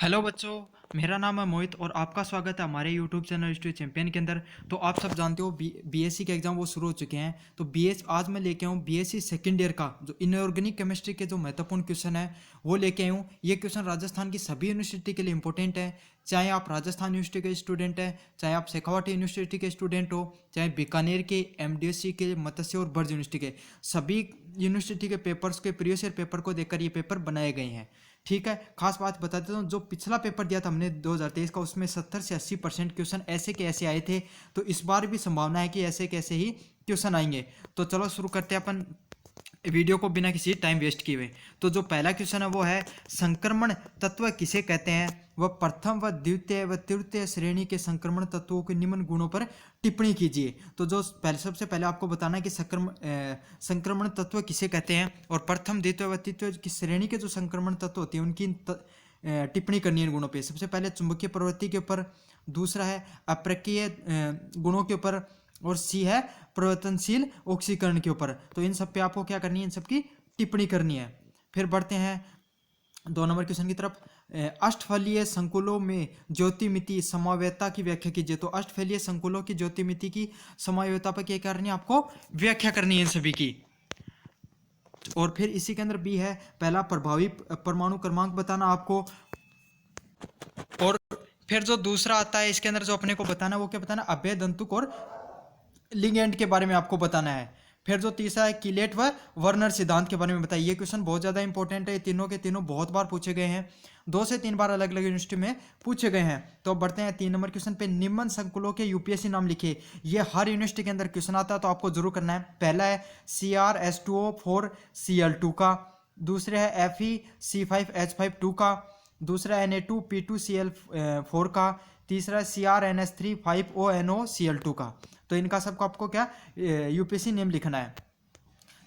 Hello बच्चों, मेरा नाम है मोहित और आपका स्वागत है हमारे यूट्यूब चैनल स्टडी चैंपियन के अंदर। तो आप सब जानते हो बीएससी के एग्ज़ाम वो शुरू हो चुके हैं। तो बीएस आज मैं लेके आऊँ बीएससी सेकेंड ईयर का जो इनऑर्गेनिक केमिस्ट्री के जो महत्वपूर्ण क्वेश्चन है वो लेके आऊँ। ये क्वेश्चन राजस्थान की सभी यूनिवर्सिटी के लिए इंपॉर्टेंट है, चाहे आप राजस्थान यूनिवर्सिटी के स्टूडेंट हैं, चाहे आप शेखावाटी यूनिवर्सिटी के स्टूडेंट हो, चाहे बीकानेर के, एमडीएससी के, मत्स्य और बर्ज यूनिवर्सिटी के, सभी यूनिवर्सिटी के पेपर्स के प्रीवियस ईयर पेपर को देखकर ये पेपर बनाए गए हैं। ठीक है, खास बात बता देता हूँ, जो पिछला पेपर दिया था हमने 2023 का, उसमें 70 से 80% क्वेश्चन ऐसे के ऐसे आए थे। तो इस बार भी संभावना है कि ऐसे के ऐसे ही क्वेश्चन आएंगे। तो चलो शुरू करते हैं अपन वीडियो को बिना किसी टाइम वेस्ट किए हुए। तो जो पहला क्वेश्चन है वो है, संक्रमण तत्व किसे कहते हैं? वह प्रथम व द्वितीय व तृतीय श्रेणी के संक्रमण तत्वों के निम्न गुणों पर टिप्पणी कीजिए। तो जो सबसे पहले आपको बताना है कि संक्रमण तत्व किसे कहते हैं और प्रथम द्वितीय व तृतीय की श्रेणी के जो संक्रमण तत्व होते हैं उनकी टिप्पणी करनी है इन गुणों पे। सबसे पहले चुंबकीय प्रवृत्ति के ऊपर, दूसरा है अपरकीय गुणों के ऊपर, और सी है परिवर्तनशील ऑक्सीकरण के ऊपर। तो इन सब पे आपको क्या करनी है, इन सब की टिप्पणी करनी है। फिर बढ़ते हैं 2 नंबर क्वेश्चन की तरफ। अष्टफलीय संकुलों में ज्योतिमिति समवायता की व्याख्या कीजिए। तो अष्टफलीय संकुलों की ज्योतिमिति की समवायता पर क्या करनी है, आपको व्याख्या करनी है इन सभी की। और फिर इसी के अंदर बी है, पहला प्रभावी परमाणु क्रमांक बताना आपको। और फिर जो दूसरा आता है इसके अंदर जो अपने को बताना है वो क्या बताना, अभेद अंतुक और लिगेंड के बारे में आपको बताना है। फिर जो तीसरा है, किलेट व वर्नर सिद्धांत के बारे में बताइए। ये क्वेश्चन बहुत ज़्यादा इंपॉर्टेंट है, ये तीनों के तीनों बहुत बार पूछे गए हैं, 2 से 3 बार अलग अलग यूनिवर्सिटी में पूछे गए हैं। तो अब बढ़ते हैं 3 नंबर क्वेश्चन पे, निम्न संकुलों के यूपीएससी नाम लिखिए। ये हर यूनिवर्सिटी के अंदर क्वेश्चन आता है तो आपको जरूर करना है। पहला है CrH2O4Cl2 का, दूसरा है FeC5H52 का, दूसरा है Na2P2Cl4 का, तीसरा है CrNS3 5ONO Cl2 का। तो इनका सबको आपको क्या यूपीएससी नेम लिखना है।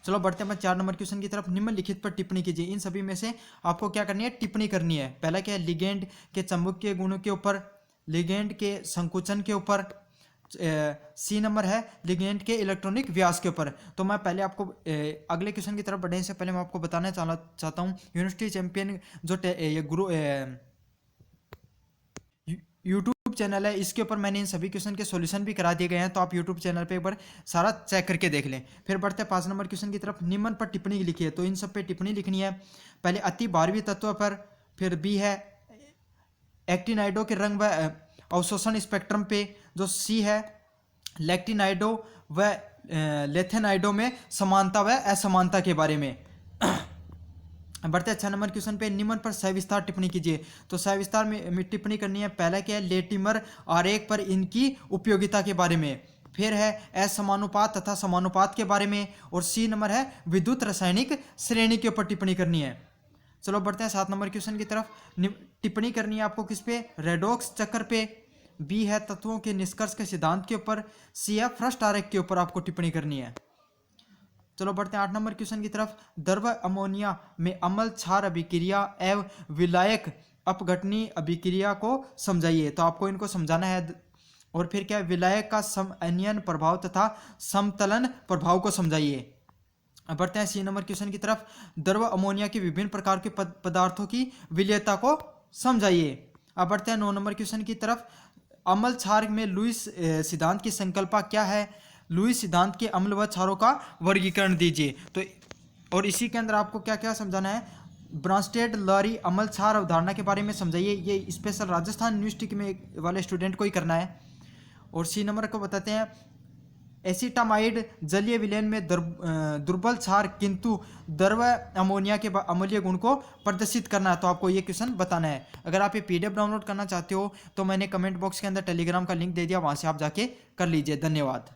चलो बढ़ते हैं 4 नंबर क्वेश्चन की तरफ। निम्नलिखित पर टिप्पणी कीजिए। इन सभी में से आपको क्या करनी है, टिप्पणी करनी है। पहला क्या है, लिगेंड के चुंबकीय गुणों के ऊपर, लिगेंड के संकुचन के ऊपर। सी नंबर है लिगेंड के इलेक्ट्रॉनिक व्यास के ऊपर। तो मैं पहले आपको अगले क्वेश्चन की तरफ बढ़ने से पहले मैं आपको बताना चाहता हूँ, यूनिवर्सिटी चैंपियन जो ये गुरु यूट्यूब चैनल है, इसके ऊपर मैंने इन सभी क्वेश्चन के सॉल्यूशन भी करा दिए गए हैं। तो आप यूट्यूब चैनल पे एक बार सारा चेक करके देख लें। फिर बढ़ते हैं 5 नंबर क्वेश्चन की तरफ। निम्न पर टिप्पणी लिखिए। तो इन सब पे टिप्पणी लिखनी है। पहले अति बारहवीं तत्व पर, फिर बी है एक्टिनाइडो के रंग व अवशोषण स्पेक्ट्रम पे, जो सी है लैक्टिनाइडो व लेथेनाइडो में समानता व असमानता के बारे में। बढ़ते हैं 6 नंबर क्वेश्चन पे, निम्न पर सविस्तार टिप्पणी कीजिए। तो सविस्तार में टिप्पणी करनी है। पहला क्या है, लेटिमर आरेख पर इनकी उपयोगिता के बारे में। फिर है असमानुपात तथा समानुपात के बारे में। और सी नंबर है विद्युत रासायनिक श्रेणी के ऊपर टिप्पणी करनी है। चलो बढ़ते हैं 7 नंबर क्वेश्चन की तरफ। टिप्पणी करनी है आपको किस पे, रेडॉक्स चक्र पे। बी है तत्वों के निष्कर्ष के सिद्धांत के ऊपर। सी है फ्रस्ट आरेख के ऊपर आपको टिप्पणी करनी है। चलो बढ़ते हैं 8 नंबर क्वेश्चन की तरफ। द्रव अमोनिया में अम्ल क्षार अभिक्रिया एवं विलायक अपघटनी अभिक्रिया को समझाइए। तो आपको इनको समझाना है। और फिर क्या है, विलायक का समअनियन प्रभाव तथा समतलन प्रभाव को समझाइए। अब बढ़ते हैं 6 नंबर क्वेश्चन की तरफ। द्रव अमोनिया के विभिन्न प्रकार के पदार्थों की विलयता को समझाइए। अब बढ़ते हैं 9 नंबर क्वेश्चन की तरफ। अम्ल क्षार में लुईस सिद्धांत की संकल्पना क्या है? लुईस सिद्धांत के अम्ल व क्षारों का वर्गीकरण दीजिए। तो और इसी के अंदर आपको क्या क्या समझाना है, ब्रांस्टेड लारी अम्ल क्षार अवधारणा के बारे में समझाइए। ये स्पेशल राजस्थान यूनिवर्सिटी में वाले स्टूडेंट को ही करना है। और सी नंबर को बताते हैं, एसिटामाइड जलीय विलयन में दुर्बल क्षार किंतु द्रव अमोनिया के अम्लीय गुण को प्रदर्शित करना है। तो आपको ये क्वेश्चन बताना है। अगर आप ये पीडीएफ डाउनलोड करना चाहते हो तो मैंने कमेंट बॉक्स के अंदर टेलीग्राम का लिंक दे दिया, वहां से आप जाके कर लीजिए। धन्यवाद।